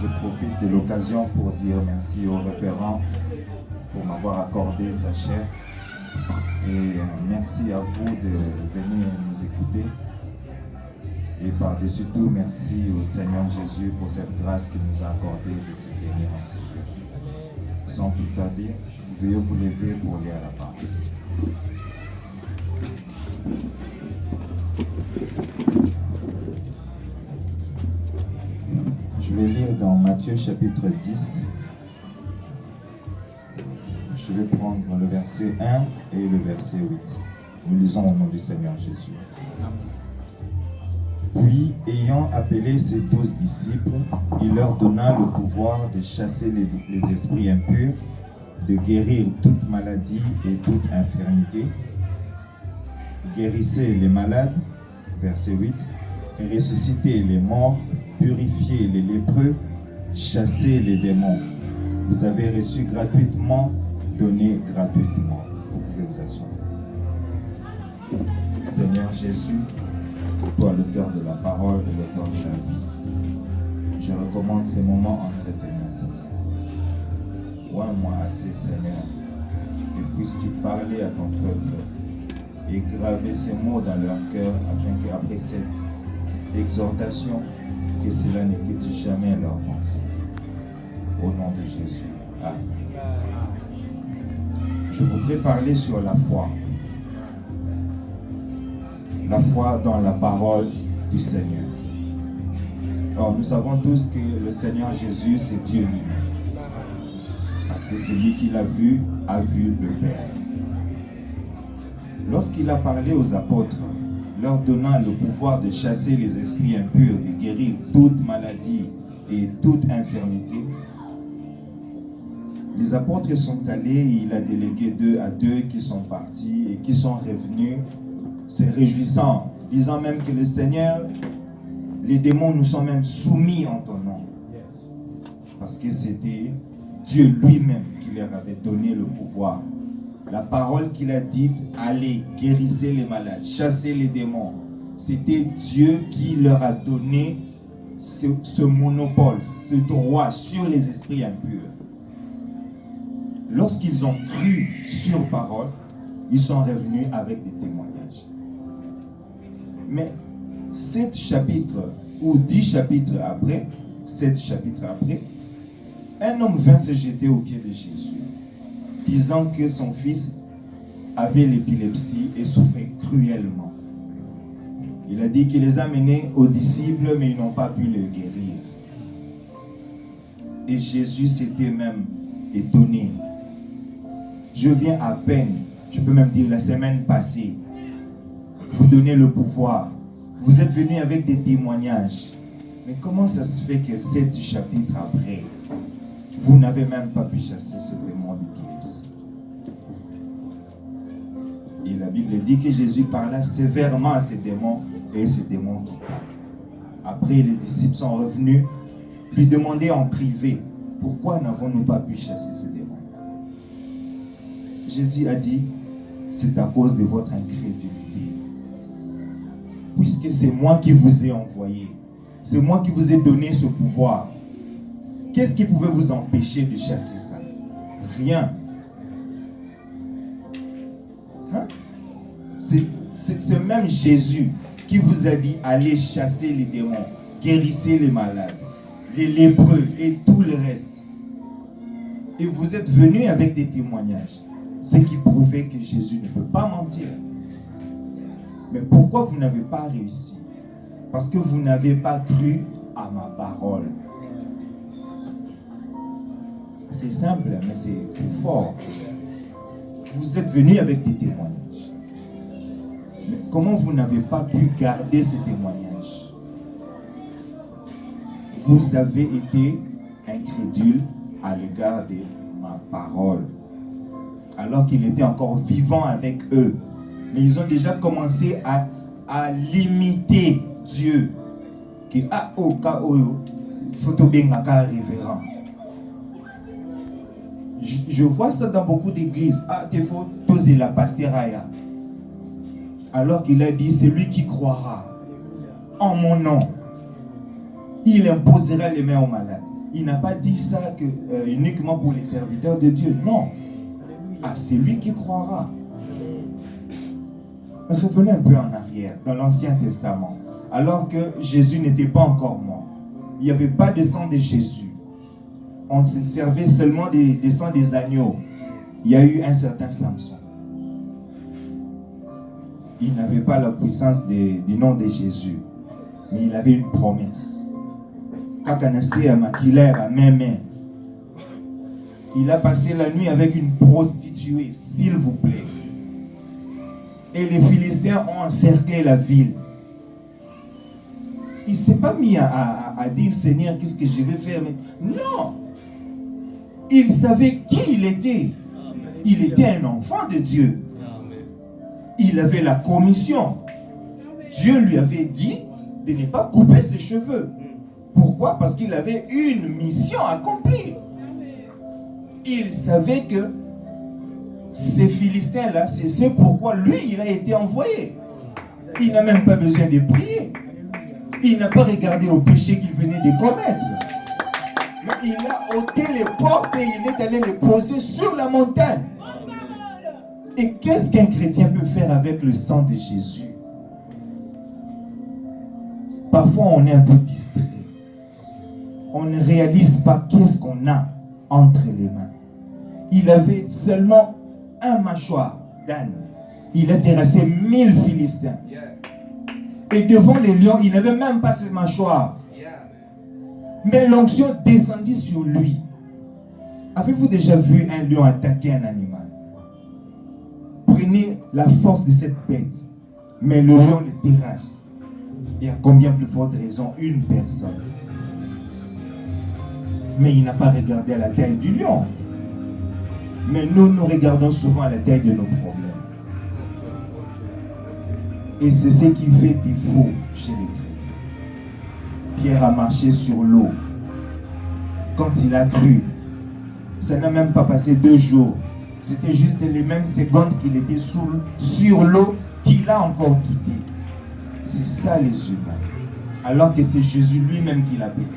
Je profite de l'occasion pour dire merci au référent pour m'avoir accordé sa chair. Et merci à vous de venir nous écouter. Et par-dessus tout, merci au Seigneur Jésus pour cette grâce qu'il nous a accordée de se tenir en ce jour. Sans plus tarder, veuillez vous lever pour lire la parole. Je vais lire dans Matthieu chapitre 10. Je vais prendre le verset 1 et le verset 8. Nous lisons au nom du Seigneur Jésus. Puis, ayant appelé ses 12 disciples, il leur donna le pouvoir de chasser les esprits impurs, de guérir toute maladie et toute infirmité. Guérissez les malades, verset 8, et ressuscitez les morts, purifiez les lépreux, chassez les démons. Vous avez reçu gratuitement, donnez gratuitement. Vous pouvez vous asseoir. Seigneur Jésus, toi l'auteur de la parole et l'auteur de la vie, je recommande ces moments entre tes mains, Seigneur. Oins-moi assez, Seigneur, et puisses-tu parler à ton peuple et graver ces mots dans leur cœur afin qu'après cette exhortation, que cela ne quitte jamais leur pensée. Au nom de Jésus. Amen. Je voudrais parler sur la foi. La foi dans la parole du Seigneur. Alors, nous savons tous que le Seigneur Jésus, c'est Dieu lui-même. Parce que celui qui l'a vu, a vu le Père. Lorsqu'il a parlé aux apôtres, leur donnant le pouvoir de chasser les esprits impurs, de guérir toute maladie et toute infirmité, les apôtres sont allés et il a délégué 2 à 2 qui sont partis et qui sont revenus se réjouissant, disant même que le Seigneur, les démons nous sont même soumis en ton nom. Parce que c'était Dieu lui-même qui leur avait donné le pouvoir. La parole qu'il a dite, allez, guérissez les malades, chassez les démons. C'était Dieu qui leur a donné ce monopole, ce droit sur les esprits impurs. Lorsqu'ils ont cru sur parole, ils sont revenus avec des témoignages. Mais 7 chapitres ou 10 chapitres après, 7 chapitres après, un homme vint se jeter aux pieds de Jésus, disant que son fils avait l'épilepsie et souffrait cruellement. Il a dit qu'il les a menés aux disciples, mais ils n'ont pas pu le guérir. Et Jésus s'était même étonné. Je viens à peine, je peux même dire la semaine passée, vous donner le pouvoir. Vous êtes venus avec des témoignages. Mais comment ça se fait que 7 chapitres après, vous n'avez même pas pu chasser ce démon d'épilepsie? Et la Bible dit que Jésus parla sévèrement à ces démons et ces démons quitta. Après, les disciples sont revenus lui demander en privé, pourquoi n'avons-nous pas pu chasser ce démon? Jésus a dit, c'est à cause de votre incrédulité. Puisque c'est moi qui vous ai envoyé, c'est moi qui vous ai donné ce pouvoir. Qu'est-ce qui pouvait vous empêcher de chasser ça? Rien. Hein? C'est même Jésus qui vous a dit, allez chasser les démons, guérissez les malades, les lépreux et tout le reste. Et vous êtes venus avec des témoignages. Ce qui prouvait que Jésus ne peut pas mentir. Mais pourquoi vous n'avez pas réussi? Parce que vous n'avez pas cru à ma parole. C'est simple, mais c'est fort. Vous êtes venus avec des témoignages. Mais comment vous n'avez pas pu garder ces témoignages? Vous avez été incrédule à l'égard de ma parole. Alors qu'il était encore vivant avec eux. Mais ils ont déjà commencé à limiter Dieu. Que au cas où il faut révérend. Je vois ça dans beaucoup d'églises. Il faut poser la pasteur. Alors qu'il a dit, celui qui croira en mon nom, il imposera les mains aux malades. Il n'a pas dit ça uniquement pour les serviteurs de Dieu. Non. Ah, c'est lui qui croira. Revenez un peu en arrière, dans l'Ancien Testament. Alors que Jésus n'était pas encore mort. Il n'y avait pas de sang de Jésus. On se servait seulement des sangs des agneaux. Il y a eu un certain Samson. Il n'avait pas la puissance du nom de Jésus. Mais il avait une promesse. Il a passé la nuit avec une prostituée, s'il vous plaît. Et les Philistins ont encerclé la ville. Il ne s'est pas mis à dire, Seigneur, qu'est-ce que je vais faire? Non! Il savait qui il était. Il était un enfant de Dieu. Il avait la commission. Dieu lui avait dit de ne pas couper ses cheveux. Pourquoi? Parce qu'il avait une mission à accomplir. Il savait que ces Philistins-là, c'est ce pourquoi lui, il a été envoyé. Il n'a même pas besoin de prier. Il n'a pas regardé au péché qu'il venait de commettre. Mais il a ôté les portes et il est allé les poser sur la montagne. Et qu'est-ce qu'un chrétien peut faire avec le sang de Jésus? Parfois, on est un peu distrait. On ne réalise pas qu'est-ce qu'on a entre les mains. Il avait seulement un mâchoire d'âne. Il a terrassé 1000 Philistins. Et devant les lions, il n'avait même pas ce mâchoire. Mais l'onction descendit sur lui. Avez-vous déjà vu un lion attaquer un animal? Prenez la force de cette bête, mais le lion le terrasse. Et à combien plus forte raison, une personne. Mais il n'a pas regardé à la taille du lion. Mais nous regardons souvent à la taille de nos problèmes. Et c'est ce qui fait défaut chez les chrétiens. Pierre a marché sur l'eau. Quand il a cru, ça n'a même pas passé 2 jours. C'était juste les mêmes secondes qu'il était sur l'eau qu'il a encore douté. C'est ça les humains. Alors que c'est Jésus lui-même qui l'avait.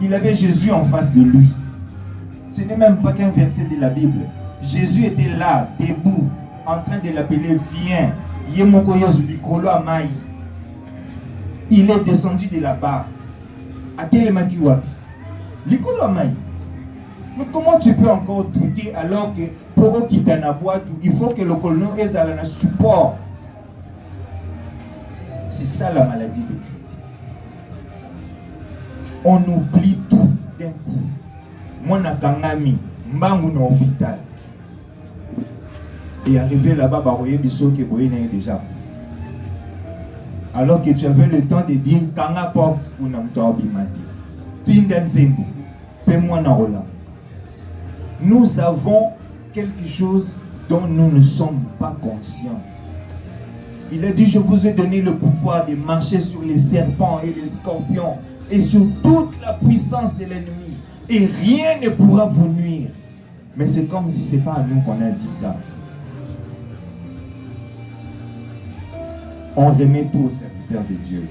Il avait Jésus en face de lui. Ce n'est même pas qu'un verset de la Bible. Jésus était là, debout, en train de l'appeler, viens. Il est descendu de la barque. Mais comment tu peux encore douter alors que pour qu'il t'en aboie, il faut que le colonel ait un support. C'est ça la maladie des chrétiens. On oublie tout d'un coup. Moi, nakangami, mbangu na hôpital. Et arrivé là-bas, baroye biso ke boye na déjà. Alors que tu avais le temps de dire kanga porte pour namto bimati. Tinda nzembo, paie-moi na rola. Nous avons quelque chose dont nous ne sommes pas conscients. Il a dit, je vous ai donné le pouvoir de marcher sur les serpents et les scorpions et sur toute la puissance de l'ennemi. Et rien ne pourra vous nuire. Mais c'est comme si ce n'est pas à nous qu'on a dit ça. On remet tout au serviteur de Dieu.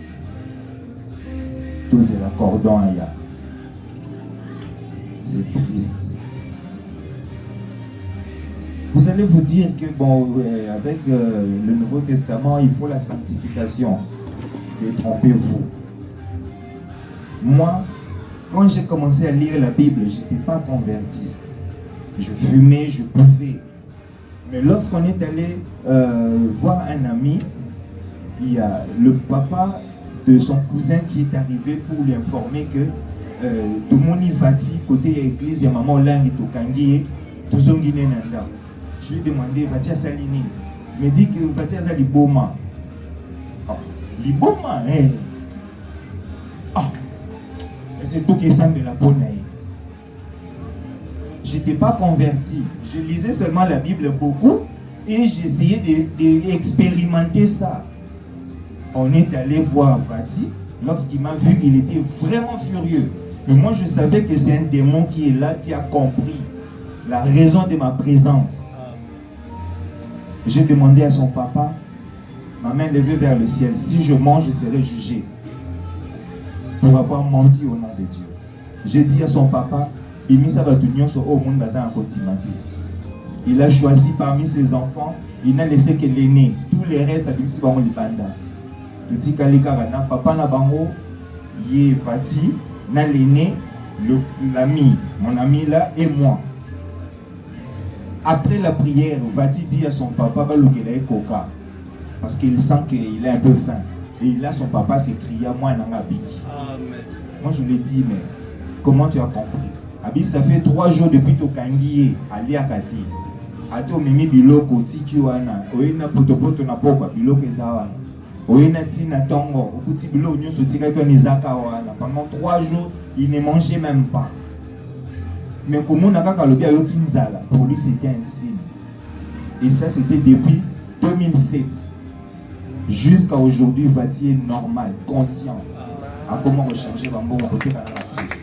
Tout c'est l'accordant à Yah. C'est triste. Vous allez vous dire que bon, avec le Nouveau Testament, il faut la sanctification. Détrompez-vous. Moi, quand j'ai commencé à lire la Bible, je n'étais pas converti. Je fumais, je buvais. Mais lorsqu'on est allé voir un ami, il y a le papa de son cousin qui est arrivé pour lui informer que tout le monde va dire côté l'église, il y a maman langue to kangi, tout son guiné nanda. Je lui ai demandé, va-t-il à Salini? Il me dit que va-t-il à Liboma? Liboma, hein? Ah, c'est tout qui semble de la bonne. Je n'étais pas converti. Je lisais seulement la Bible beaucoup et j'essayais d'expérimenter ça. On est allé voir Vati. Lorsqu'il m'a vu, il était vraiment furieux. Mais moi, je savais que c'est un démon qui est là, qui a compris la raison de ma présence. J'ai demandé à son papa, ma main levée vers le ciel, si je mange, je serai jugé pour avoir menti au nom de Dieu. J'ai dit à son papa, il a choisi parmi ses enfants, il n'a laissé que l'aîné. Tous les restes, papa na bango, yé Vati, na l'aîné, l'ami, mon ami là, et moi. Après la prière, Vati dit à son papa, coca, parce qu'il sent qu'il est un peu faim. Et là, son papa s'écrie à moi, moi je lui ai dit, mais comment tu as compris? Abi, ça fait 3 jours depuis ton kangié, à Liakati. Ato mimi biloko tiki wana, oina potopoto na pokwa biloko ezawana. Oina tina tongo, okuti biloko nyonso tika kwa nizaka wana. Pendant 3 jours, il ne mangeait même pas. Mais comment on a kaka lobi ayo kinzala, pour lui c'était un signe. Et ça c'était depuis 2007. Jusqu'à aujourd'hui, Vati est normal, conscient. À comment recharger Bambo côté dans la tête.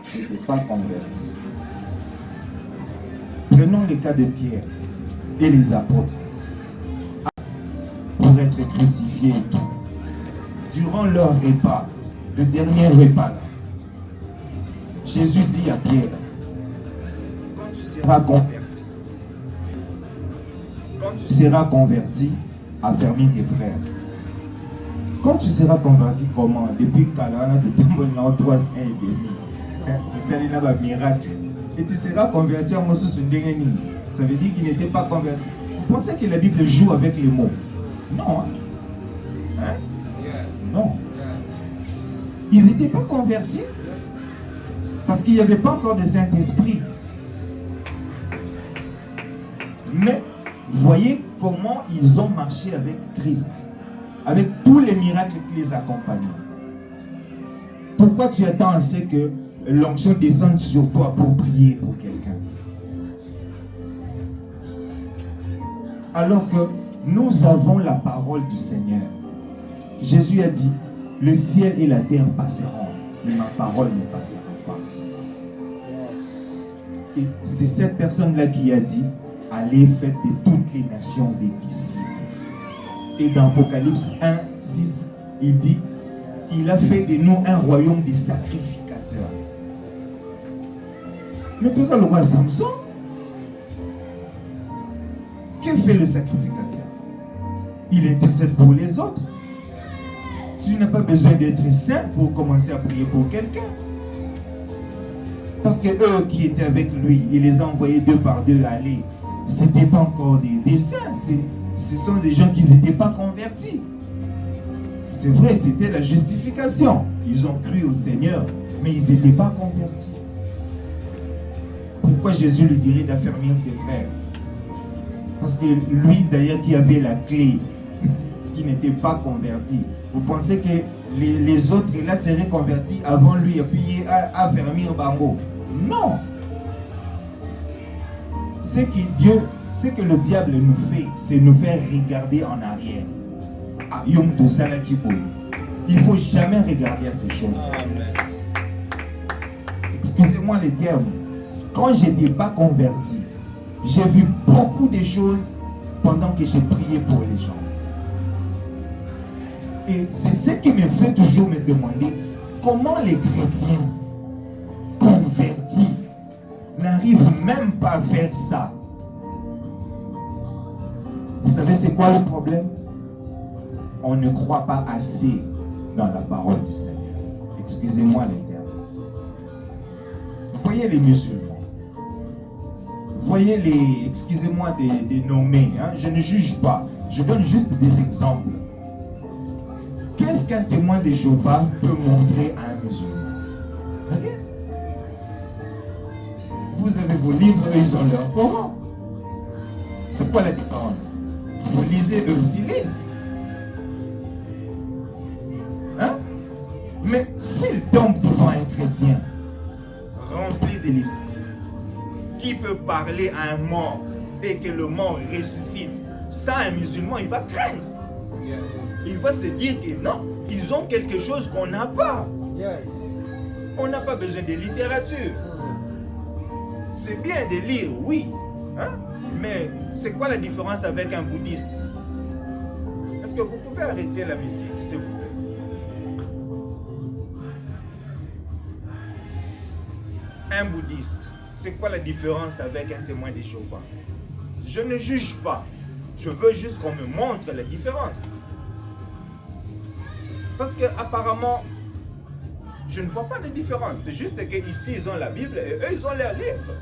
Je n'étais pas converti. Prenons le cas de Pierre et les apôtres. Pour être crucifiés et tout. Durant leur repas, le dernier repas, Jésus dit à Pierre, quand tu seras converti, affermis tes frères. Quand tu seras converti, comment? Depuis Kalana, de Tambolina, 3 ans et demi. Tu sais, il y a un miracle. Et tu seras converti en Moussous Ndengeni. Ça veut dire qu'il n'était pas converti. Vous pensez que la Bible joue avec les mots? Non. Hein? Non. Ils n'étaient pas convertis parce qu'il n'y avait pas encore de Saint-Esprit. Mais voyez comment ils ont marché avec Christ, avec tous les miracles qui les accompagnaient. Pourquoi tu attends assez que l'onction descende sur toi pour prier pour quelqu'un? Alors que nous avons la parole du Seigneur. Jésus a dit, le ciel et la terre passeront, mais ma parole ne passera pas. Et c'est cette personne-là qui a dit, allez, faites de toutes les nations des disciples. Et dans Apocalypse 1, 6, il dit, il a fait de nous un royaume de sacrificateurs. Mais tout ça, le roi Samson, que fait le sacrificateur? Il intercède pour les autres. Tu n'as pas besoin d'être saint pour commencer à prier pour quelqu'un. Parce que eux qui étaient avec lui, il les a envoyés 2 par 2 aller. Ce n'étaient pas encore des saints. Ce sont des gens qui n'étaient pas convertis. C'est vrai, c'était la justification. Ils ont cru au Seigneur, mais ils n'étaient pas convertis. Pourquoi Jésus lui dirait d'affermir ses frères? Parce que lui, d'ailleurs, qui avait la clé, qui n'était pas converti. Vous pensez que les autres là seraient convertis avant lui et puis à affermir Bango? Non. Ce que le diable nous fait, c'est nous faire regarder en arrière. Il ne faut jamais regarder à ces choses. Excusez-moi les termes. Quand je n'étais pas converti, j'ai vu beaucoup de choses pendant que j'ai prié pour les gens. Et c'est ce qui me fait toujours me demander comment les chrétiens convertis n'arrivent même pas à faire ça. Vous savez c'est quoi le problème? On ne croit pas assez dans la parole du Seigneur. Excusez-moi les termes. Voyez les musulmans. Voyez les, excusez-moi des nommés. Hein? Je ne juge pas. Je donne juste des exemples. Qu'est-ce qu'un témoin de Jéhovah peut montrer à un musulman? Rien. Vous avez vos livres, eux ils ont leur Coran. C'est quoi la différence? Vous lisez, eux aussi lisent. Hein? Mais s'ils tombent devant un chrétien rempli de l'esprit, qui peut parler à un mort dès que le mort ressuscite, ça un musulman il va craindre. Il va se dire que non, ils ont quelque chose qu'on n'a pas. On n'a pas besoin de littérature. C'est bien de lire, oui. Hein? Mais c'est quoi la différence avec un bouddhiste? Est-ce que vous pouvez arrêter la musique, s'il vous plaît? un bouddhiste, c'est quoi la différence avec un témoin de Jéhovah? Je ne juge pas. Je veux juste qu'on me montre la différence. Parce que apparemment, je ne vois pas de différence. C'est juste qu'ici, ils ont la Bible et eux, ils ont leur livre.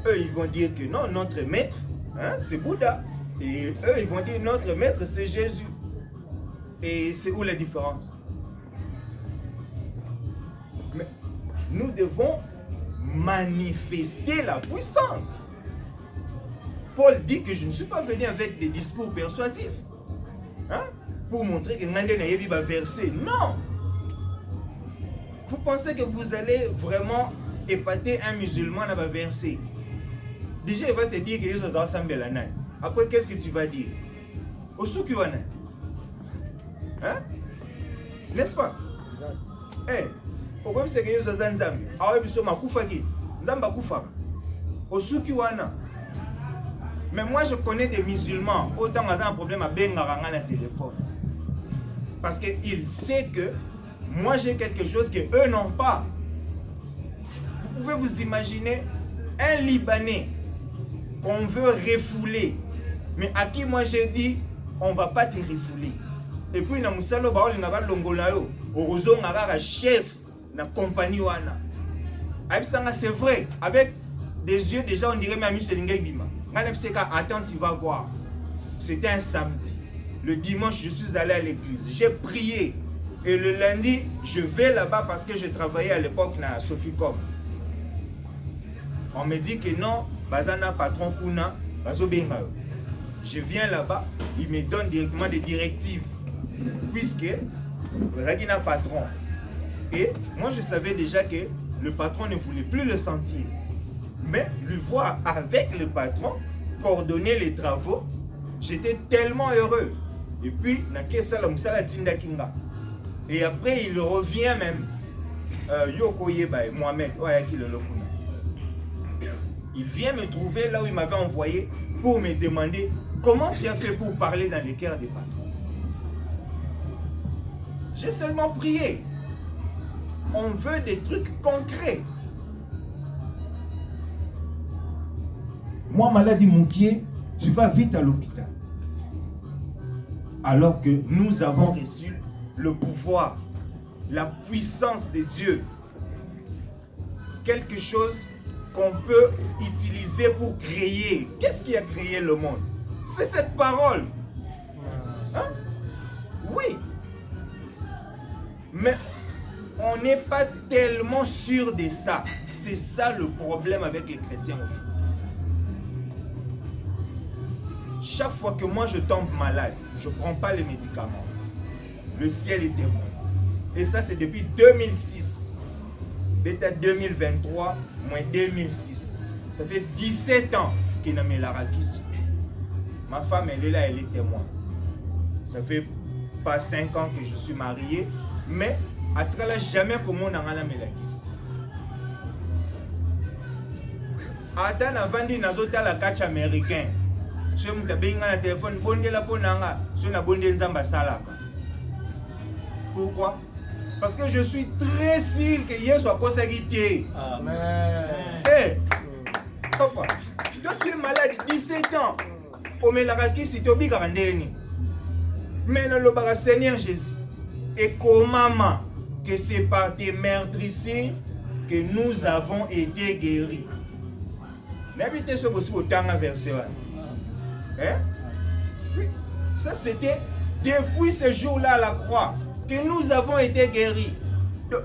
Eux, ils vont dire que non, notre maître, hein, c'est Bouddha. Et eux, ils vont dire notre maître, c'est Jésus. Et c'est où la différence? Mais nous devons manifester la puissance. Paul dit que je ne suis pas venu avec des discours persuasifs. Hein? Pour montrer que Ngande Nayebi va verser. Non! Vous pensez que vous allez vraiment épater un musulman à verser? Déjà, il va te dire que Yesu a ensemble la naine. Après, qu'est-ce que tu vas dire? Au Sukiwana. Hein? N'est-ce pas? Eh, au problème c'est que Yesu a Nzambi. Ah oui, biso makufaki. Nzamba kufa. Au Sukiwana. Mais moi, je connais des musulmans. Autant qu'ils ont un problème à Bengaranga le téléphone. Parce qu'ils savent que moi, j'ai quelque chose que eux n'ont pas. Vous pouvez vous imaginer un Libanais qu'on veut refouler. Mais à qui moi j'ai dit, on ne va pas te refouler. Et puis, na musalo ba oli ngaba longola yo, ozo ngara chef na compagnie wana. C'est vrai, avec des yeux déjà on dirait même Muselinga Bima. Attends, tu vas voir. C'était un samedi. Le dimanche, je suis allé à l'église. J'ai prié. Et le lundi, je vais là-bas parce que je travaillais à l'époque à Soficom. On me dit que non, Bazana patron Kuna, Bazo Benga. Je viens là-bas, il me donne directement des directives. Puisque Ragina patron. Et moi, je savais déjà que le patron ne voulait plus le sentir. Mais lui voir avec le patron, coordonner les travaux, j'étais tellement heureux. Et puis, et après, il revient même. Yoko Yeba, Mohamed, il vient me trouver là où il m'avait envoyé pour me demander comment tu as fait pour parler dans les cœurs des patrons. J'ai seulement prié. On veut des trucs concrets. Moi, maladie mon pied, tu vas vite à l'hôpital. Alors que nous avons reçu le pouvoir, la puissance de Dieu. Quelque chose qu'on peut utiliser pour créer. Qu'est-ce qui a créé le monde? C'est cette parole. Hein? Oui. Mais on n'est pas tellement sûr de ça. C'est ça le problème avec les chrétiens aujourd'hui. Chaque fois que moi je tombe malade, je ne prends pas les médicaments. Le ciel est témoin. Et ça, c'est depuis 2006. Bêta 2023, moins 2006. Ça fait 17 ans qu'il n'a mis la rakisi. Ma femme, elle est là, elle est témoin. Ça fait pas 5 ans que je suis marié, mais à tout cas là, jamais comment on a la rakisi. Attends, avant de nous la catch américain. Si on a un téléphone, bonde la ponanga, si on a bonde nzamba salaka. Pourquoi? Parce que je suis très sûr que Yesu a consécuté. Amen. Hey, papa, toi tu es malade 17 ans. Omelaraki si tobi garandeni. Mais le bara Seigneur Jésus. Et comment que c'est par tes meurtrissures que nous avons été guéris. N'habitez ce aussi autant à verset. Hein? Oui. Ça c'était depuis ce jour-là à la croix que nous avons été guéris.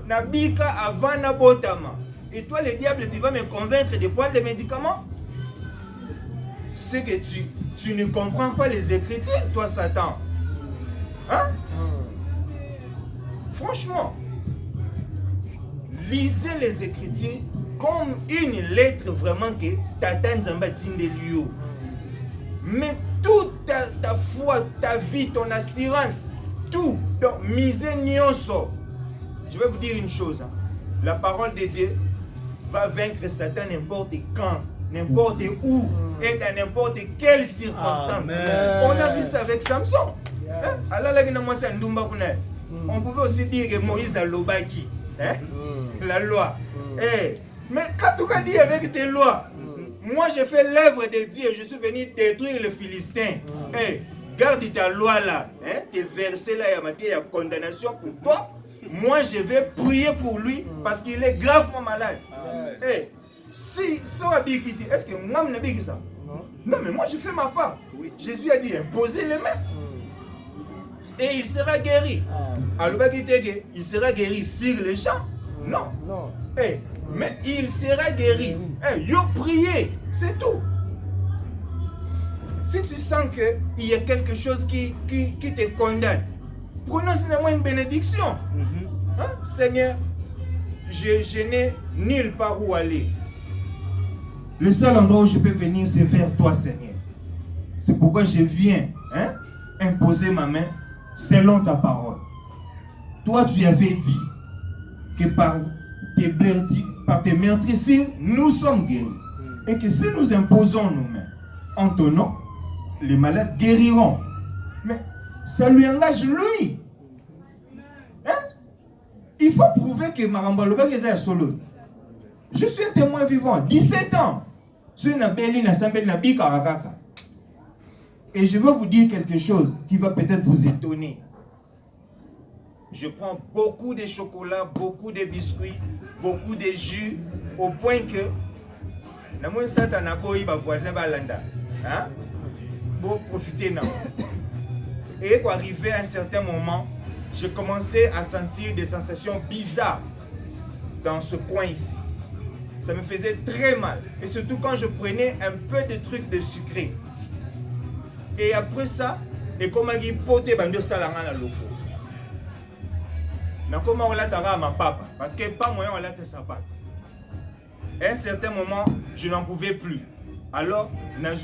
Nabika avant Nabotama. Et toi le diable, tu vas me convaincre de prendre des médicaments? C'est que tu ne comprends pas les Écritures, toi Satan. Hein? Franchement, lisez les Écritures comme une lettre vraiment que Tata Nzamba Tindelio. Mais toute ta foi, ta vie, ton assurance, tout, donc misez nyonso. Je vais vous dire une chose. Hein. La parole de Dieu va vaincre Satan n'importe quand, n'importe où, et dans n'importe quelle circonstance. Amen. On a vu ça avec Samson. Hein? On pouvait aussi dire que Moïse a l'obaki. Hein? La loi. Mais quand tu as dit avec tes lois, moi j'ai fait l'œuvre de Dieu, je suis venu détruire le Philistin. Garde ta loi là, tes versets là, il y a condamnation pour toi. Moi je vais prier pour lui parce qu'il est gravement malade. Si ça a bien quitté, est-ce que moi je n'ai pas ça? Non, mais moi je fais ma part. Jésus a dit imposez les mains. Et il sera guéri. Alors, il sera guéri sur les champs? Non. Mais il sera guéri. Yo priez, c'est tout. Si tu sens qu'il y a quelque chose qui te condamne, prononce-moi une bénédiction. Seigneur, je n'ai nulle part où aller. Le seul endroit où je peux venir, c'est vers toi, Seigneur. C'est pourquoi je viens imposer ma main selon ta parole. Toi, tu avais dit que par tes meurtrissures, nous sommes guéris. Et que si nous imposons nos mains en ton nom, les malades guériront. Mais ça lui engage lui. Il faut prouver que Marambaloba est solo. Je suis un témoin vivant, 17 ans. Et je veux vous dire quelque chose qui va peut-être vous étonner. Je prends beaucoup de chocolat, beaucoup de biscuits, beaucoup de jus, au point que voisin balanda. Pour profiter. Et quand arrivé à un certain moment, je commençais à sentir des sensations bizarres dans ce coin ici. Ça me faisait très mal. Et surtout quand je prenais un peu de trucs de sucré. Et après ça, et comme je pote bandio salanga na loko. Na comment on l'a à ma papa parce que pas moyen on l'a te sapat. À un certain moment, je n'en pouvais plus. Alors, na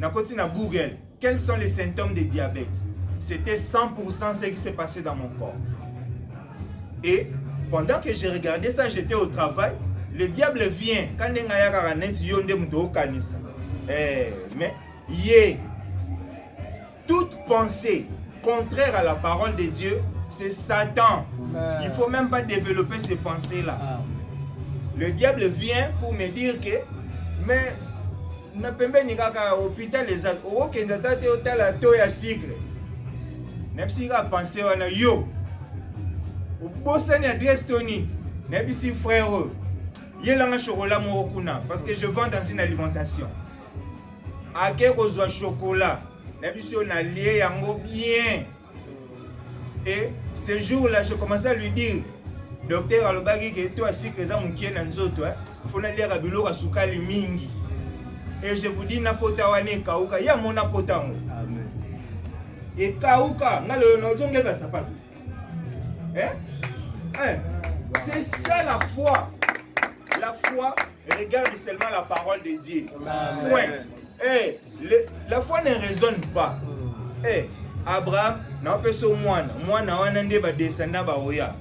continué à Google. Quels sont les symptômes de diabète? C'était 100% ce qui s'est passé dans mon corps. Et pendant que j'ai regardé ça, j'étais au travail. Le diable vient. Quand mais toute pensée contraire à la parole de Dieu, c'est Satan. Il ne faut même pas développer ces pensées-là. Le diable vient pour me dire que, mais na pembe ni kaka hôpital les autres, au kenda te otala to ya sucre. Même si il a pensé wana yo. Au bossani adresse Tony, même si frère, il y a un chocolat morokuna parce que je vends dans une alimentation. À quel chocolat, même si on a lié yango bien. Et ce jour-là, je commençais à lui dire, docteur Alobagi, que toi aussi que ça mon kien nanzoto, faut na lire abilo ka sukali mingi. Et je vous dis napota wane kauka, ya mon napota mo. Amen. Et kauka, nga le nozonge ba sapato. C'est ça la foi. La foi regarde seulement la parole de Dieu. Amen. Point. La foi ne raisonne pas. Abraham n'a pas son moine. Moine wana nde ba descendant ba oya.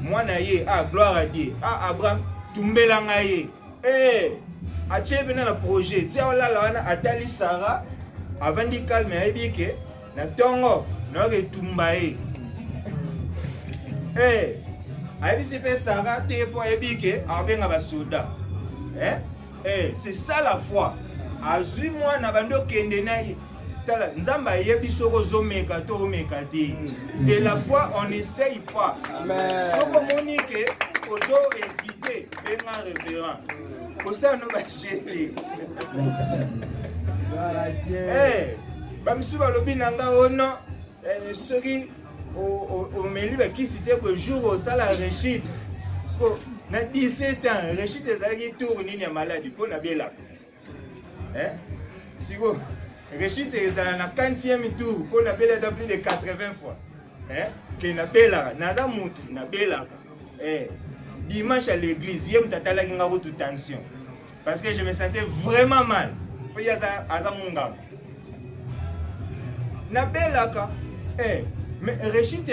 Moine ye gloire à Dieu. Abraham tumbela ngaye. Achebe na projet. Tia wala la wana atali Sarah avant di calme ayebike na tongo na retumba ye. Ayebisi pe Sarah te po ayebike abenga ba soda. C'est ça la foi. Azui moi na bando kende na ye. Nzamba yebiso kozomeka to omeka te. Et la foi on n'essaye pas. Soko monique ozo hésiter benga révérend. Kosa no ba jeter. Ba misuba lobi nanga ono soki o meli ba kisite ko jour au sala rechite. Parce que na 17 ans rechite ezaki tour nini ya maladie pour na biela. Siko rechite ezala na 40e tour pour na biela plus de 80 fois. Que na bela naza mutu na bela. Dimanche à l'église, je me suis toute tension. Parce que je me sentais vraiment mal. Mais réchite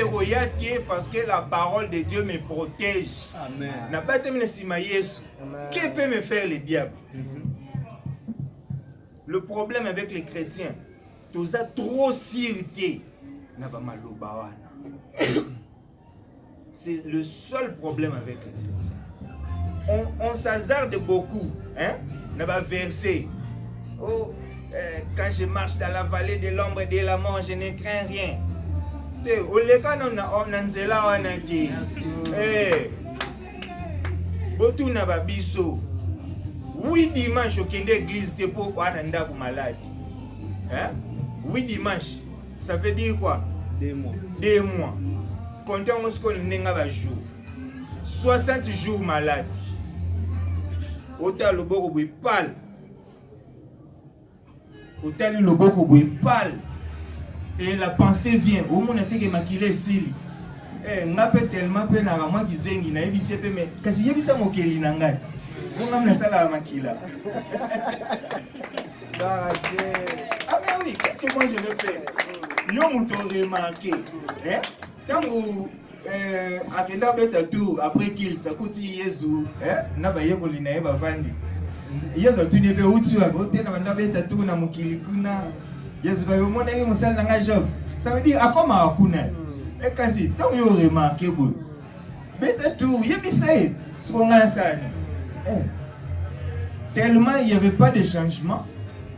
parce que la parole de Dieu me protège. Qui peut me faire le diable? Le problème avec les chrétiens, tu as trop sûreté. C'est le seul problème avec les chrétiens. on s'hasarde beaucoup. Hein? On va verser. Oh, quand je marche dans la vallée de l'ombre et de la mort, je ne crains rien. Oui, dimanche, au kende église, t'es pour Wananda malade. Hein? Oui, dimanche. Ça veut dire quoi? 2 mois. 2 mois. Comptez on se connaît un jour. 60 jours malade. Autant le beau bout pâle. Autant le beau bout pâle. Et la pensée vient. Au moins, on a été maquillé s'il. Nga pe tellement pe na moi qui zengi na ebisi pe mais kasi yebisa mokeli na ngati. Ngo na sala makila. Ah mais oui, qu'est-ce que moi je vais faire? Yo muto remarqué. Hein? Tango akenda beta tour après qu'il ça coûte Yesu, hein? Na ba yeko lina eba vandi. Yesu tu ne be uti wa bote na banda beta tour na mokili kuna. Yesu ba yo mona yo musala nga job. Ça veut dire akoma akuna. Et quasi, tant que vous remarquez, tout, tellement il n'y avait pas de changement,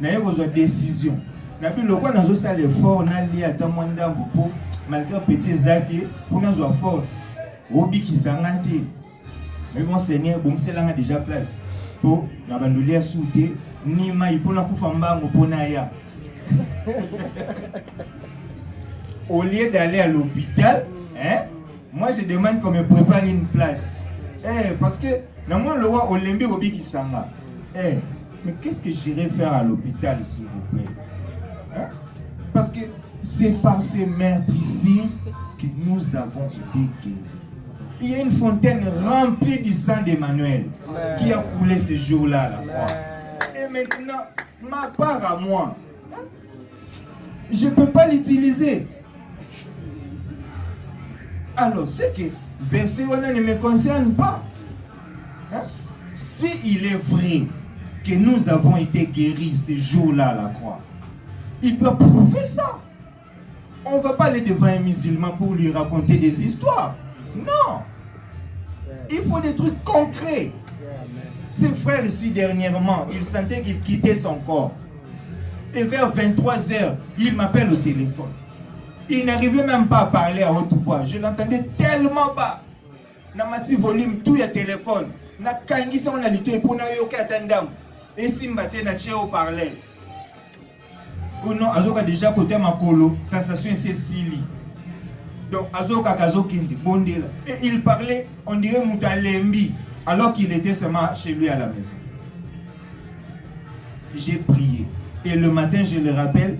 il y avait des décisions. Le quoi nous avons l'effort, on a lié à ta manda malgré petits actes pour nous avoir force. Obi qui s'engage. Mais mon Seigneur, bon c'est là déjà place pour n'abandonner à souter ni maï pour la koufamba pour naya. Au lieu d'aller à l'hôpital, hein, moi je demande qu'on me prépare une place. Parce que, dans mon loi, au Lembi Robi qui s'en va. Mais qu'est-ce que j'irai faire à l'hôpital, s'il vous plaît? Hein? Parce que c'est par ces meurtrissures que nous avons été guéris. Il y a une fontaine remplie du sang d'Emmanuel qui a coulé ce jour-là à la croix. Et maintenant, ma part à moi, hein, je ne peux pas l'utiliser. Alors, c'est que verset ne me concerne pas. Hein? S'il est vrai que nous avons été guéris ce jour-là à la croix, il doit prouver ça. On ne va pas aller devant un musulman pour lui raconter des histoires. Non. Il faut des trucs concrets. Ses frères ici dernièrement, il sentait qu'il quittait son corps. Et vers 23h, il m'appelle au téléphone. Il n'arrivait même pas à parler à haute voix. Je l'entendais tellement bas. Na mati volume tout ya téléphone. Na kangi sa on a lutté pour na yoka atandam. Et simbate na tché au parler. Ou non, azoka déjà côté makolo, sensation c'est sili. Donc azoka kazo kindi bondela. Et il parlait, on dirait Mutalembi, alors qu'il était seulement chez lui à la maison. J'ai prié. Et le matin, je le rappelle,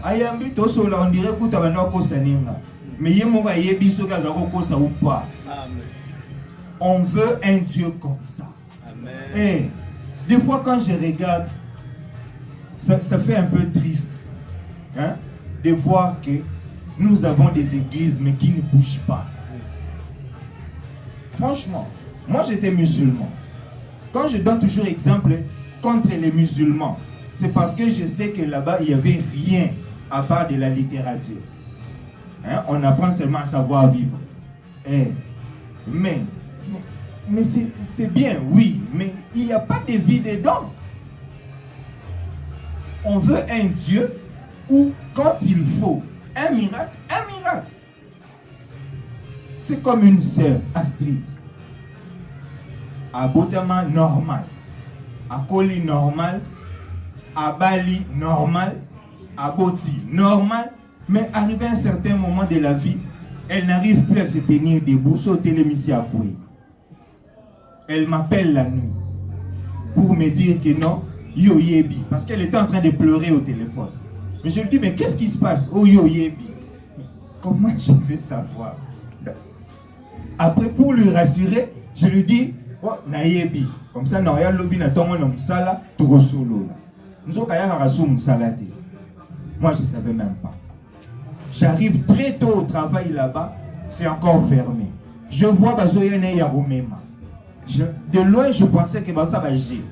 ayambi tosola on dirait que tabanda ko saninga mais yemo ba yebi so ka zako ko sa ou pas. Amen. On veut un Dieu comme ça. Amen. Et des fois quand je regarde ça fait un peu triste, hein, de voir que nous avons des églises mais qui ne bougent pas. Franchement, moi j'étais musulman. Quand je donne toujours exemple contre les musulmans, c'est parce que je sais que là-bas, il n'y avait rien à part de la littérature. Hein? On apprend seulement à savoir vivre. Mais c'est bien, oui, mais il n'y a pas de vie dedans. On veut un Dieu où, quand il faut, un miracle. C'est comme une sœur, Astrid. À Botama, normal. À Koli, normal. À Bali, normal. À Boti, normal. Mais arrivé à un certain moment de la vie, elle n'arrive plus à se tenir debout. Sauter l'émission à Koué. Elle m'appelle la nuit pour me dire que non, yo yebi. Parce qu'elle était en train de pleurer au téléphone. Mais je lui dis, mais qu'est-ce qui se passe? Oh yo yebi. Comment je vais savoir? Après, pour lui rassurer, je lui dis, oh, na yebi. Comme ça, na ya lobi na tongo na musala, to solo. Moi, je ne savais même pas. J'arrive très tôt au travail là-bas, c'est encore fermé. Je vois Bazoyane Yaromema. De loin, je pensais que ça va gérer.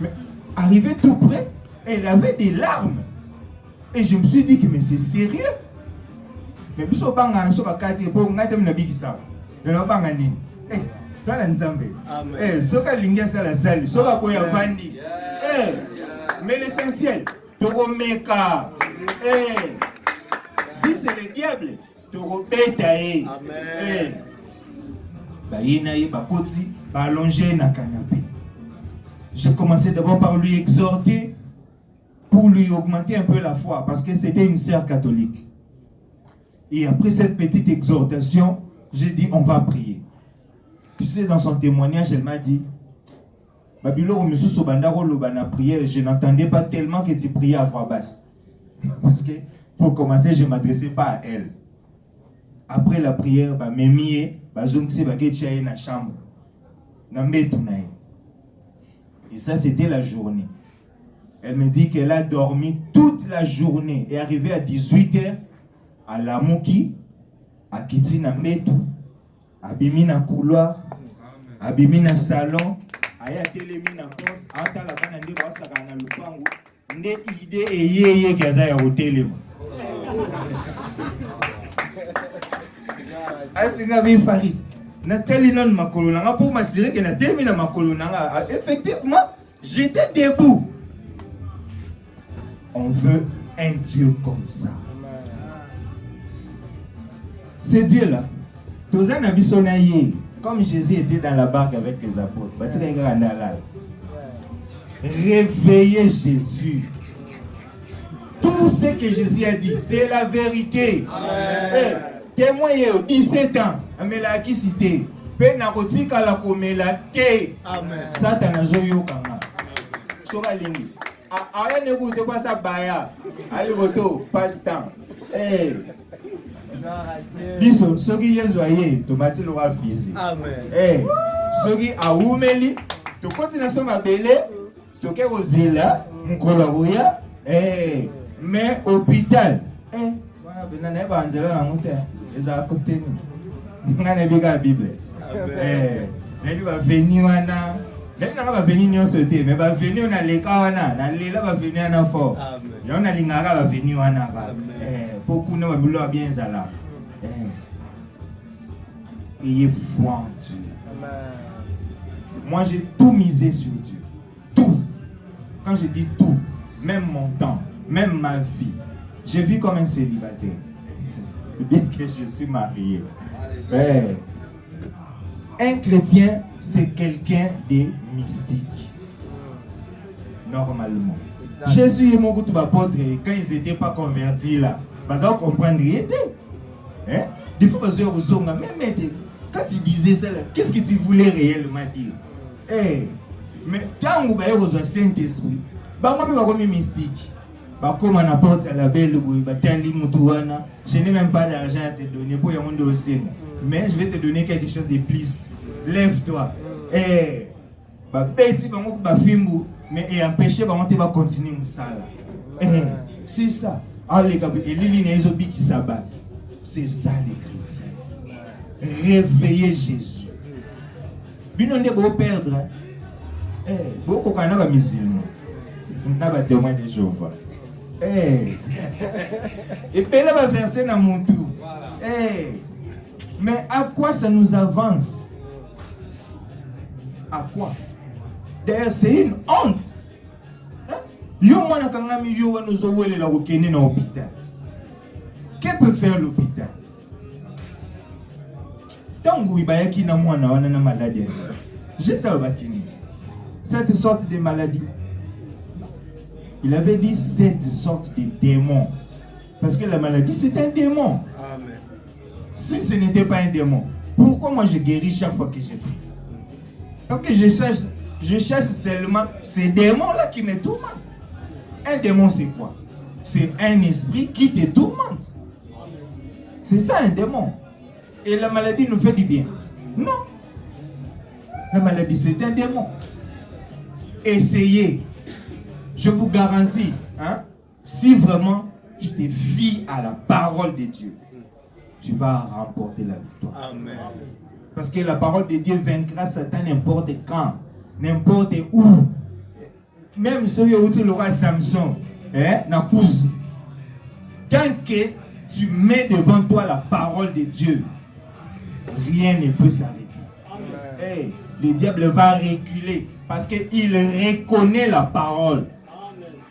Mais arrivé tout près, elle avait des larmes. Et je me suis dit que mais c'est sérieux. Mais Tala nzambe. Eh, soka lingia sala sali, soka boya vandi. Mais l'essentiel, toromeka. Eh, si c'est le diable, torobeta eh. Eh. Ba yena ye ba koti, ba allongé na canapé. J'ai commencé d'abord par lui exhorter pour lui augmenter un peu la foi parce que c'était une sœur catholique. Et après cette petite exhortation, j'ai dit on va prier. Tu sais, dans son témoignage, elle m'a dit je n'entendais pas tellement que tu priais à voix basse. Parce que pour commencer, je ne m'adressais pas à elle. Après la prière, la chambre. Et ça, c'était la journée. Elle me dit qu'elle a dormi toute la journée et arrivée à 18h à la Mouki, à Kitina Metu, à Bimina couloir, à Bimina salon, à Yatelemina porte, à Talabana de Wasakana Lupangu, ne idée et yé Gazaya au téléma. Fari. Pour m'assurer que effectivement, j'étais debout. On veut un Dieu comme ça. Ce Dieu-là, comme Jésus était dans la barque avec les apôtres, réveillez Jésus. Tout ce que Jésus a dit, c'est la vérité. Témoin, 17 ans, mais la qui cité, penakotika la komela te. Satan azoyo kanga. Sora lingi. Aya ne goute pas ça baya. Ayi goto passe temps. Eh. Biso soki yezoye tomati lo wa fizi. Amen. Eh. Soki aumeli to continue so mabele to ke ozela mukolo boya. Eh. Mais hôpital. Eh. Bana benana ba nzela na muté. Eza côté nous. Ngane biga Bible. Eh. Nani ba venir wana. Nani ba venir nyonso te, mais ba venir na leka wana, na lela ba venir na fort. Amen. Yona lingaka ba venir wana ka. Eh, beaucoup na ba bilo bien zala. Eh. Ayez foi en Dieu. Amen. Moi j'ai tout misé sur Dieu. Tout. Quand je dis tout, même mon temps, même ma vie, je vis comme un célibataire. Bien que je suis marié. Eh. Un chrétien, c'est quelqu'un de mystique. Normalement. Jésus et mon groupe d'apôtres, quand ils n'étaient pas convertis là, ils ne comprennent rien. Hein? Des fois, même quand tu disais ça, qu'est-ce que tu voulais réellement dire? Mais quand vous avez le Saint-Esprit, vous avez mystique. Comme on apporte à la belle, je n'ai même pas d'argent à te donner pour y aller au Seigneur. Mais je vais te donner quelque chose de plus. Lève-toi. Mais et empêcher de continuer c'est ça. C'est ça les chrétiens. Réveillez Jésus. Bien on est beau perdre. Beaucoup quand on a musulman. On a témoin de Jéhovah. Et puis là va verser dans mon tour. Mais à quoi ça nous avance? À quoi? D'ailleurs, c'est une honte. Que peut faire l'hôpital? Cette sorte de maladie. Il avait dit cette sorte de démon. Parce que la maladie, c'est un démon. Amen. Si ce n'était pas un démon, pourquoi moi je guéris chaque fois que je prie? Parce que je cherche seulement ces démons-là qui me tourmentent. Un démon, c'est quoi? C'est un esprit qui te tourmente. C'est ça un démon. Et la maladie nous fait du bien? Non. La maladie, c'est un démon. Essayez. Je vous garantis, hein, si vraiment tu te fies à la parole de Dieu, tu vas remporter la victoire. Amen. Parce que la parole de Dieu vaincra Satan n'importe quand, n'importe où. Même celui où tu le roi Samson, n'a pousse. Tant que tu mets devant toi la parole de Dieu, rien ne peut s'arrêter. hey, le diable va reculer parce qu'il reconnaît la parole.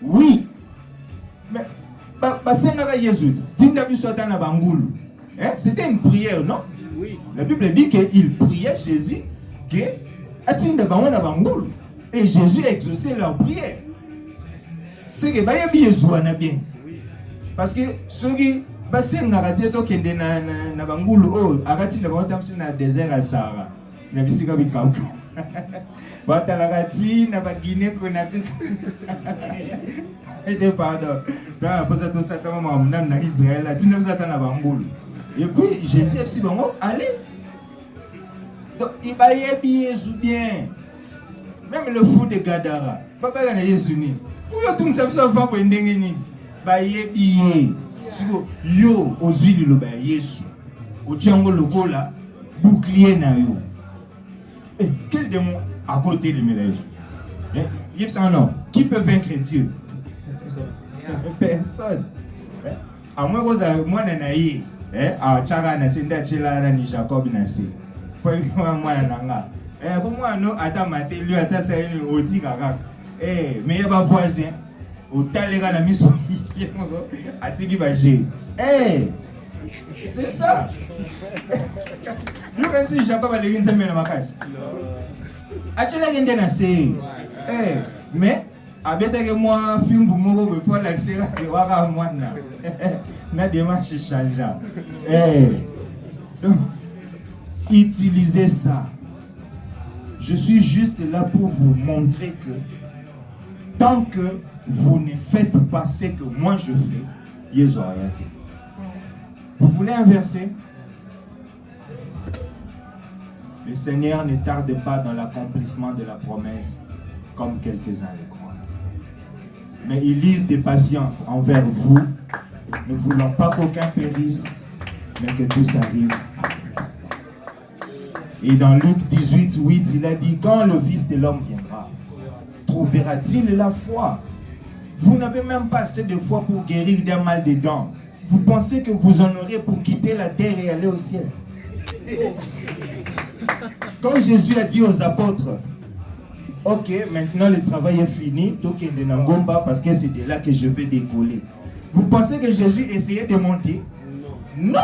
Oui. Mais, c'était une prière, non? Oui. La Bible dit qu'il priait Jésus et Jésus exauçait leur prière. C'est que bien. Parce que ceux qui n'arrêtent pas de na bangulu oh arati na bota na désert à Sahara na bisika bikauka bata lagati na bagine kona et pardon dans la pose tout ça tama mamna na Israël là tina bizata na bangulu et puis Jésus si bango allez donc il va y bien même le fou de Gadara papa na Yesu ni ou tout ça ça va pour ndenge ni ba yebi yo ozili loba Yesu otiango lokola bouclier na yo. Et quel démon à côté de mélange? Non. Qui peut vaincre Dieu? Personne. À moins que moi nanaï à Tchara na senda chela ni Jacob na se. Pour moi nanga. Pour moi non attends maté lui attends ça oti kaka. Mais il y a voisin au talega na miso atiki baje. C'est ça. Nous quand si Jacob a les nzambe na makasi. Achela gende na se. Mais abeta que moi film pour moko be pour l'accès de waka mwana. Na démarche changeant. Donc utilisez ça. Je suis juste là pour vous montrer que tant que vous ne faites pas ce que moi je fais, Jésus a été. Vous voulez un verset? Le Seigneur ne tarde pas dans l'accomplissement de la promesse, comme quelques-uns le croient. Mais il use de patience envers vous, ne voulant pas qu'aucun périsse, mais que tous arrivent à repentance. Et dans Luc 18, 8, il a dit, quand le Fils de l'homme viendra, trouvera-t-il la foi? Vous n'avez même pas assez de foi pour guérir d'un mal de dents. Vous pensez que vous en aurez pour quitter la terre et aller au ciel? Quand Jésus a dit aux apôtres, ok, maintenant le travail est fini, donc il ne ngomba parce que c'est de là que je vais décoller. Vous pensez que Jésus essayait de monter? Non.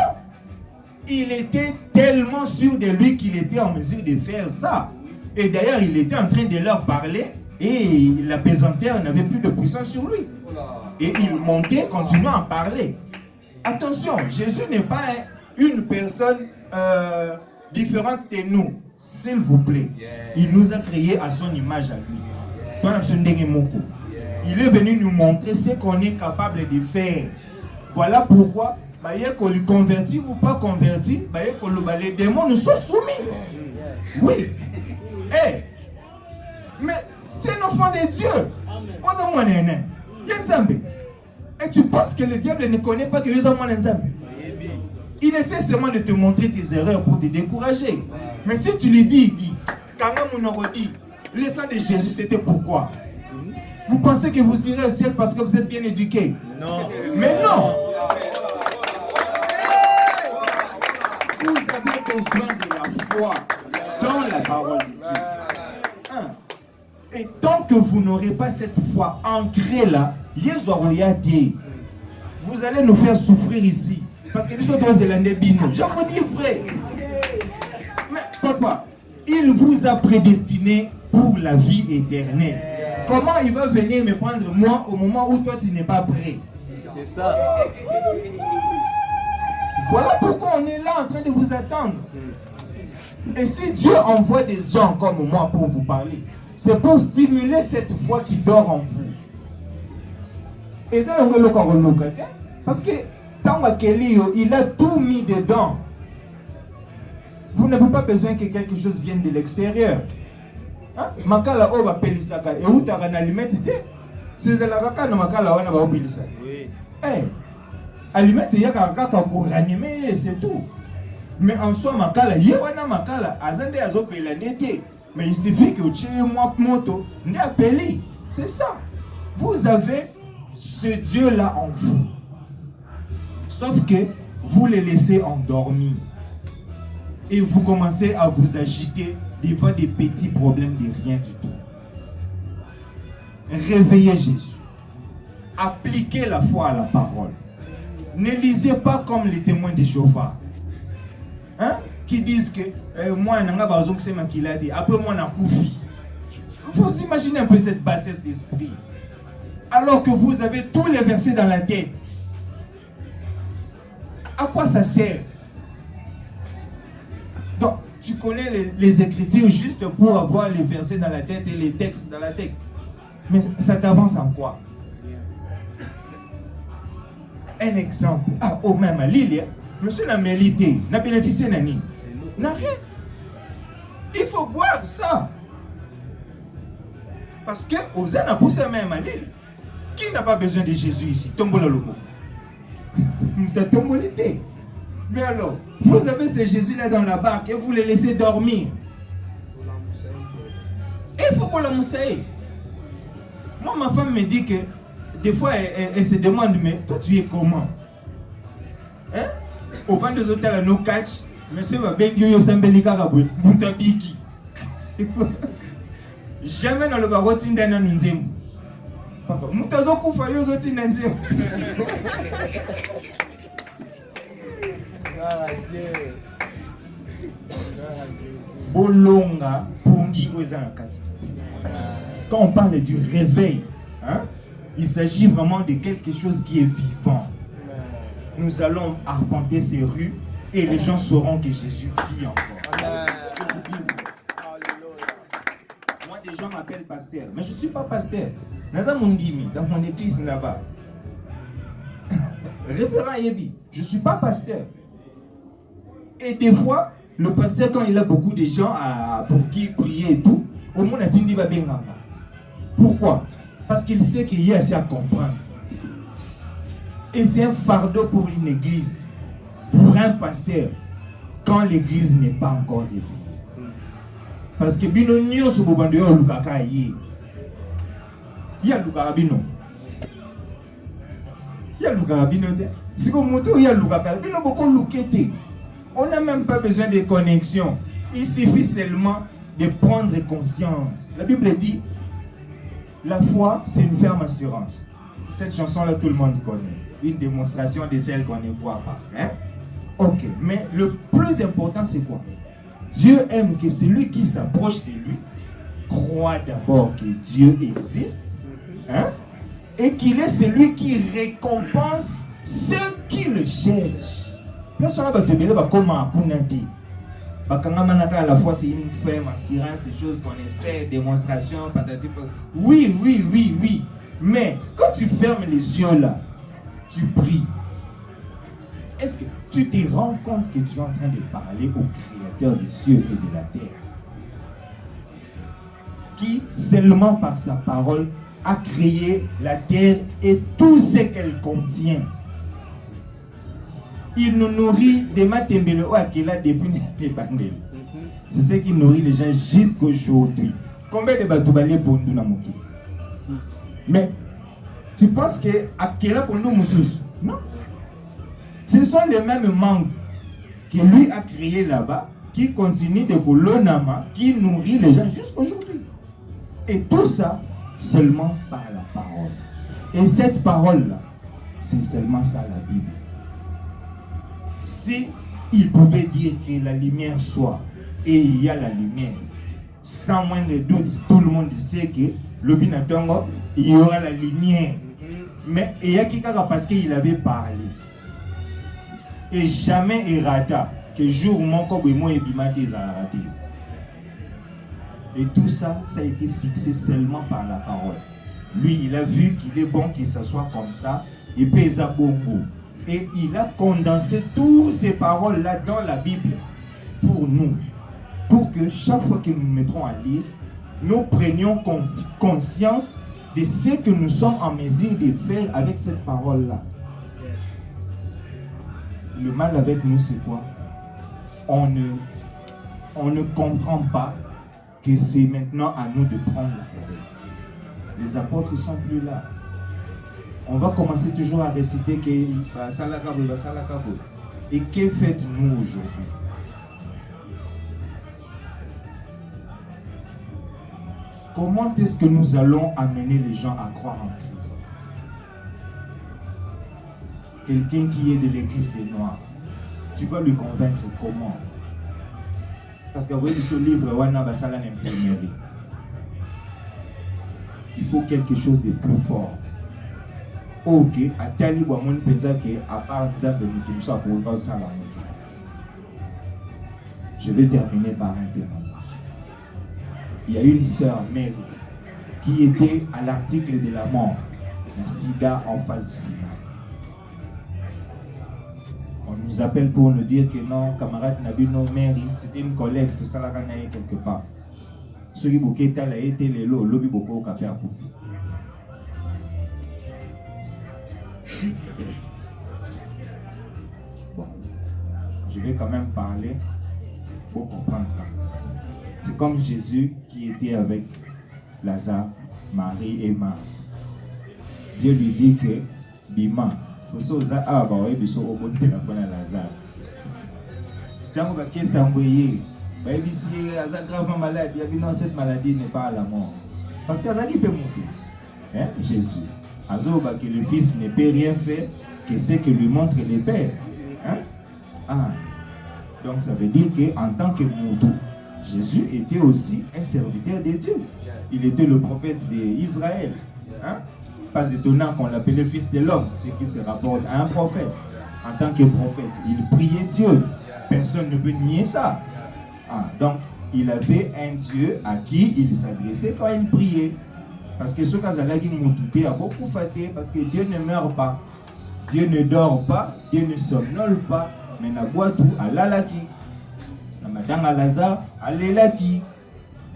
Il était tellement sûr de lui qu'il était en mesure de faire ça. Et d'ailleurs, il était en train de leur parler et la pesanteur n'avait plus de puissance sur lui. Et il montait, continuant à parler. Attention, Jésus n'est pas une personne différente de nous. S'il vous plaît. Il nous a créés à son image à lui. Il est venu nous montrer ce qu'on est capable de faire. Voilà pourquoi, qu'on lui convertit ou pas converti, les démons nous sont soumis. Oui. Mais tu es un enfant de Dieu. Et tu penses que le diable ne connaît pas que tu es un enfant de Dieu? Il essaie seulement de te montrer tes erreurs pour te décourager. Mais si tu lui dis, il dit, quand on aurait dit, le sang de Jésus, c'était pourquoi? Vous pensez que vous irez au ciel parce que vous êtes bien éduqué? Non. Mais non. Vous avez besoin de la foi dans la parole de Dieu. Et tant que vous n'aurez pas cette foi ancrée là, vous allez nous faire souffrir ici. Parce que nous sommes Zélandais bino. Je vous dis vrai. Mais papa, il vous a prédestiné pour la vie éternelle. Comment il va venir me prendre moi au moment où toi tu n'es pas prêt? C'est ça. Voilà pourquoi on est là en train de vous attendre. Et si Dieu envoie des gens comme moi pour vous parler, c'est pour stimuler cette foi qui dort en vous. Et ça, parce que il a tout mis dedans. Vous n'avez pas besoin que quelque chose vienne de l'extérieur. Makala oba pelisaka et où t'as allumette c'est la raka na makala wana ba pelisaka. Oui. Allumette il y a kaka pour ranimer c'est tout. Mais en soi makala yewana makala azande azopela ndete. Mais il suffit que tu aies moi moto ndi appeli. C'est ça. Vous avez ce Dieu là en vous. Sauf que vous les laissez endormis. Et vous commencez à vous agiter devant des petits problèmes de rien du tout. Réveillez Jésus. Appliquez la foi à la parole. Ne lisez pas comme les témoins de Jéhovah. Hein? Qui disent que moi, après moi, on koufi. Vous imaginez un peu cette bassesse d'esprit. Alors que vous avez tous les versets dans la tête. À quoi ça sert? Donc, tu connais les Écritures juste pour avoir les versets dans la tête et les textes dans la tête. Mais ça t'avance en quoi? Un exemple. Ah, au même à Lille, monsieur n'a mérité, n'a bénéficié nani. N'a rien. Il faut boire ça. Parce que aux a poussé même à Lille. Qui n'a pas besoin de Jésus ici? Tombola lobo. Tombolité. Mais alors, vous avez ce Jésus-là dans la barque et vous le laissez dormir. Il faut qu'on la moussaille. Moi, ma femme me dit que des fois, elle se demande, mais toi, tu es comment? Hein? Au vent des hôtels à nos catch, monsieur va bien yo sambelika kabwe, buntabiki. Jamais dans le barotin d'un nzembu. Papa, mutazo kufa yo zoti nzembu. Bolonga pungi wezana kati. Quand on parle du réveil, hein, il s'agit vraiment de quelque chose qui est vivant. Nous allons arpenter ces rues et les gens sauront que Jésus vit encore. Moi, des gens m'appellent pasteur, mais je ne suis pas pasteur. Dans mon église là-bas. Révérend Yebi, je ne suis pas pasteur. Et des fois, le pasteur, quand il a beaucoup de gens pour qui prier et tout, au moins a dit pourquoi? Parce qu'il sait qu'il y a assez à comprendre. Et c'est un fardeau pour une église, pour un pasteur, quand l'église n'est pas encore réveillée. Parce que bino nyo so bobando yo lukaka yi. Ya lukaka bino. Ya lukaka bino te. Si ko moto ya lukaka bino boko lukete. On n'a même pas besoin de connexion. Il suffit seulement de prendre conscience. La Bible dit, la foi, c'est une ferme assurance. Cette chanson-là, tout le monde connaît. Une démonstration de celle qu'on ne voit pas. Hein? Ok, mais le plus important, c'est quoi? Dieu aime que celui qui s'approche de lui croit d'abord que Dieu existe, hein? Et qu'il est celui qui récompense ceux qui le cherchent. Personne ne va te dire comment Apunadi. À la fois, c'est une ferme assurance, des choses qu'on espère, démonstration, patati. Oui. Mais quand tu fermes les yeux là, tu pries. Est-ce que tu te rends compte que tu es en train de parler au Créateur des cieux et de la terre, qui seulement par sa parole a créé la terre et tout ce qu'elle contient? Il nous nourrit des matembele qu'il a depuis les bandels. C'est ce qui nourrit les gens jusqu'aujourd'hui. Combien de batoubalés pour nous namoki? Mais tu penses que Akela pour nous moussous? Non. Ce sont les mêmes mangues que lui a créé là-bas, qui continuent de Kolonama, qui nourrit les gens jusqu'aujourd'hui. Et tout ça seulement par la parole. Et cette parole-là, c'est seulement ça la Bible. Si il pouvait dire que la lumière soit et il y a la lumière, sans moins de doute, tout le monde sait que le Binatongo, il y aura la lumière. Mais il y a quelqu'un parce qu'il avait parlé. Et jamais il rata que jour mon corps et moi et Bimate a raté. Et tout ça, ça a été fixé seulement par la parole. Lui, il a vu qu'il est bon qu'il s'assoie comme ça et pèse bongo. Et il a condensé toutes ces paroles-là dans la Bible pour nous. Pour que chaque fois que nous nous mettrons à lire, nous prenions conscience de ce que nous sommes en mesure de faire avec cette parole-là. Le mal avec nous, c'est quoi? On ne comprend pas que c'est maintenant à nous de prendre la relève. Les apôtres ne sont plus là. On va commencer toujours à réciter que et que faites-nous aujourd'hui? comment est-ce que nous allons amener les gens à croire en Christ? Quelqu'un qui est de l'église des Noirs, tu vas lui convaincre comment? Parce que vous voyez ce livre, il faut quelque chose de plus fort. Ok, à Tali Bouamoun Penzake, à part ça, je vais terminer par un témoignage. Il y a une sœur, Mary, qui était à l'article de la mort, le sida en phase finale. On nous appelle pour nous dire que non, camarade Nabino Mary, c'était une collecte, tout ça là quelque part. Ce qui a été le lobby beaucoup au capé à Koufi. Bon, je vais quand même parler pour comprendre. C'est comme Jésus qui était avec Lazare, Marie et Marthe. Dieu lui dit que Bima, vous savez, ah bah oui, biso au bon téléphone à Lazare. Tant que vous s'envoyez, bah si Lazare gravement malade, il y a bien cette maladie n'est pas à la mort. Parce que Lazare qui peut mourir, hein, Jésus. Azoba que le Fils ne peut rien faire que ce que lui montre le Père. Hein? Ah. Donc ça veut dire qu'en tant que Moutou, Jésus était aussi un serviteur de Dieu. Il était le prophète d'Israël. Hein? Pas étonnant qu'on l'appelait Fils de l'homme, ce qui se rapporte à un prophète. En tant que prophète, il priait Dieu. Personne ne peut nier ça. Ah. Donc il avait un Dieu à qui il s'adressait quand il priait. Parce que ce Kazalagi Moutouté a beaucoup faté, parce que Dieu ne meurt pas, Dieu ne dort pas, Dieu ne somnole pas, mais n'a boit tout à l'alaki. La madame à Lazare, à l'elaki.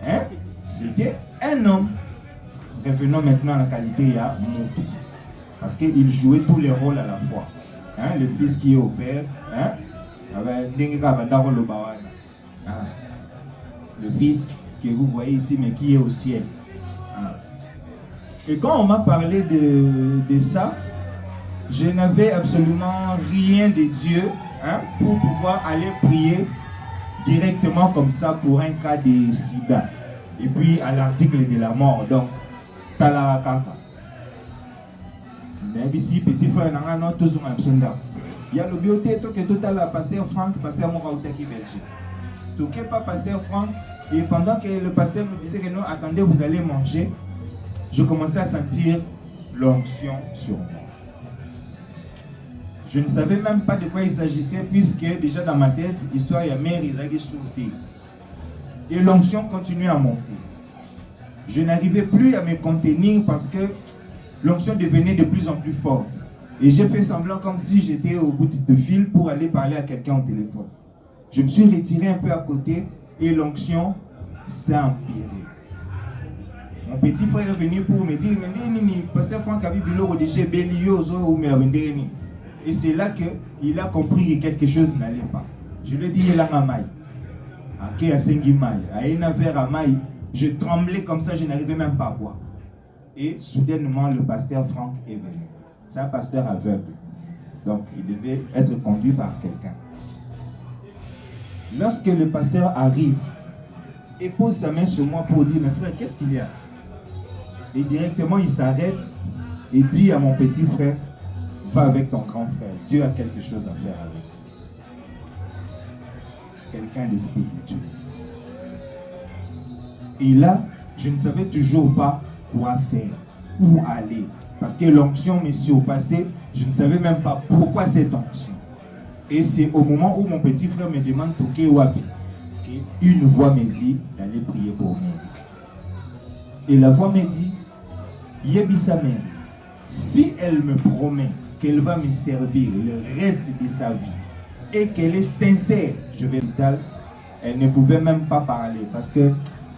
Hein? C'était un homme. Revenons maintenant à la qualité à Moutou. Parce qu'il jouait tous les rôles à la fois. Hein? Le fils qui est au père, hein? Le fils que vous voyez ici, mais qui est au ciel. Et quand on m'a parlé de ça, je n'avais absolument rien de Dieu, hein, pour pouvoir aller prier directement comme ça pour un cas de sida. Et puis à l'article de la mort, donc, Talarakaka. Mais ici, petit frère, il y a le bioté, que tout à l'heure, pasteur Franck, pasteur Moraoutaki Belgique. Tout pas pasteur Franck, et pendant que le pasteur nous disait que non, attendez, vous allez manger. Je commençais à sentir l'onction sur moi. Je ne savais même pas de quoi il s'agissait, puisque déjà dans ma tête, l'histoire y a mère Isaac sauté. Et l'onction continuait à monter. Je n'arrivais plus à me contenir parce que l'onction devenait de plus en plus forte. Et j'ai fait semblant comme si j'étais au bout de fil pour aller parler à quelqu'un au téléphone. Je me suis retiré un peu à côté et l'onction s'est empirée. Mon petit frère est venu pour me dire, pasteur Franck a vu le DG Beliozo. Et c'est là qu'il a compris que quelque chose n'allait pas. Je lui ai dit, il a un maille. À Sengimai, à une verre à maille. Je tremblais comme ça, je n'arrivais même pas à boire. Et soudainement, le pasteur Franck est venu. C'est un pasteur aveugle. Donc, il devait être conduit par quelqu'un. Lorsque le pasteur arrive et pose sa main sur moi pour dire, mais frère, qu'est-ce qu'il y a? Et directement, il s'arrête et dit à mon petit frère, va avec ton grand frère. Dieu a quelque chose à faire avec. Quelqu'un de spirituel. Et là, je ne savais toujours pas quoi faire, où aller. Parce que l'onction m'est surpassée, je ne savais même pas pourquoi cette onction. Et c'est au moment où mon petit frère me demande Toké Wabi, qu'une voix me dit d'aller prier pour moi. Et la voix me dit, Yebisa Mère, si elle me promet qu'elle va me servir le reste de sa vie et qu'elle est sincère, je vais vital, elle ne pouvait même pas parler parce que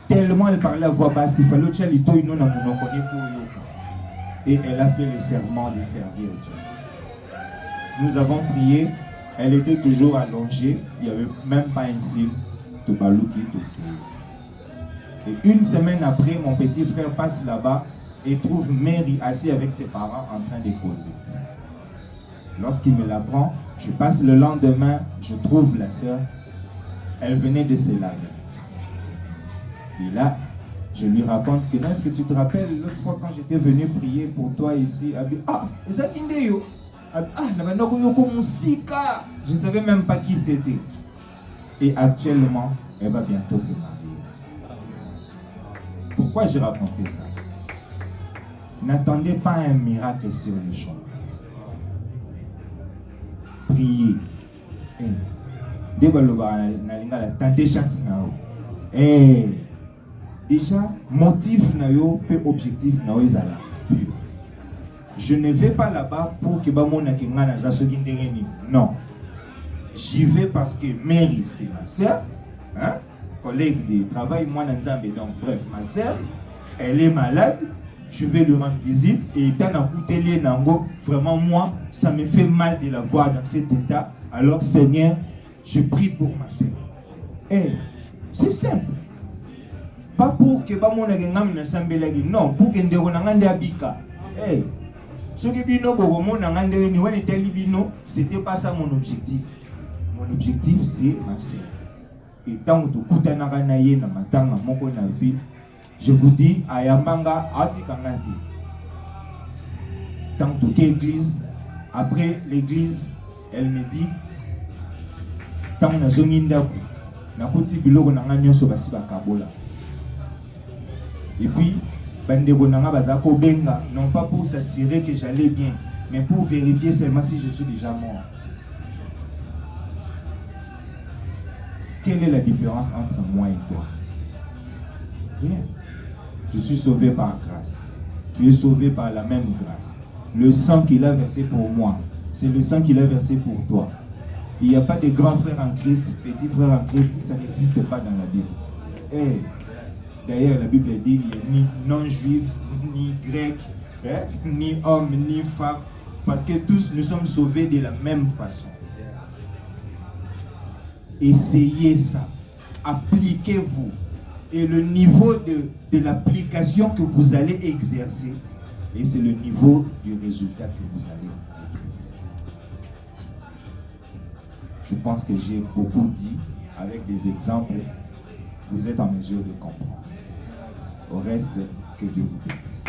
tellement elle parlait à voix basse, il fallait que elle pour yoka. Et elle a fait le serment de servir Dieu. Nous avons prié, elle était toujours allongée, il n'y avait même pas un signe de Balouki Toké. Et une semaine après, mon petit frère passe là-bas et trouve Mary assise avec ses parents en train de causer. Lorsqu'il me l'apprend, je passe le lendemain, je trouve la sœur, elle venait de se laver. Et là, Je lui raconte que non, est-ce que tu te rappelles l'autre fois quand j'étais venu prier pour toi ici? Ah, je ne savais même pas qui c'était. Et actuellement, elle va bientôt se marier. Pourquoi j'ai raconté ça? N'attendez pas un miracle sur le champ. Priez. Tentez chance. Déjà, motif na yo pe objectif na yo ezala pur. Je ne vais pas là-bas pour que bamona kenga na zasoki ndereni. Non. J'y vais parce que Mary, c'est ma sœur, hein, collègue de travail, moi Nzambe. Donc bref, ma sœur, elle est malade. Je vais lui rendre visite et étant à nango, vraiment moi, ça me fait mal de la voir dans cet état. Alors Seigneur, je prie pour ma sœur. C'est simple. Pas pour que bamona ngam na sambelagi, non, pour que ndeko nangande abika. Ce que bino bogomo nangande ni wani teli bino, c'était pas ça mon objectif. Mon objectif c'est ma sœur. Et tant que kutanaka na ye na matanga moko na ville, je vous dis ayambanga atikangati. Tant que église, après l'église, elle me dit tant na zonginda na kuti biloko nanga nyonso basi bakabola. Et puis, bandeko nanga bazako benga, non pas pour s'assurer que j'allais bien, mais pour vérifier seulement si je suis déjà mort. Quelle est la différence entre moi et toi? Rien. Je suis sauvé par grâce. Tu es sauvé par la même grâce. Le sang qu'il a versé pour moi, c'est le sang qu'il a versé pour toi. Il n'y a pas de grand frère en Christ, petit frère en Christ, ça n'existe pas dans la Bible. D'ailleurs, la Bible dit qu'il n'y a ni non-juif, ni grec, ni homme, ni femme, parce que tous nous sommes sauvés de la même façon. Essayez ça, appliquez-vous. Et le niveau de l'application que vous allez exercer, et c'est le niveau du résultat que vous allez obtenir. Je pense que j'ai beaucoup dit, avec des exemples, vous êtes en mesure de comprendre. Au reste, que Dieu vous bénisse.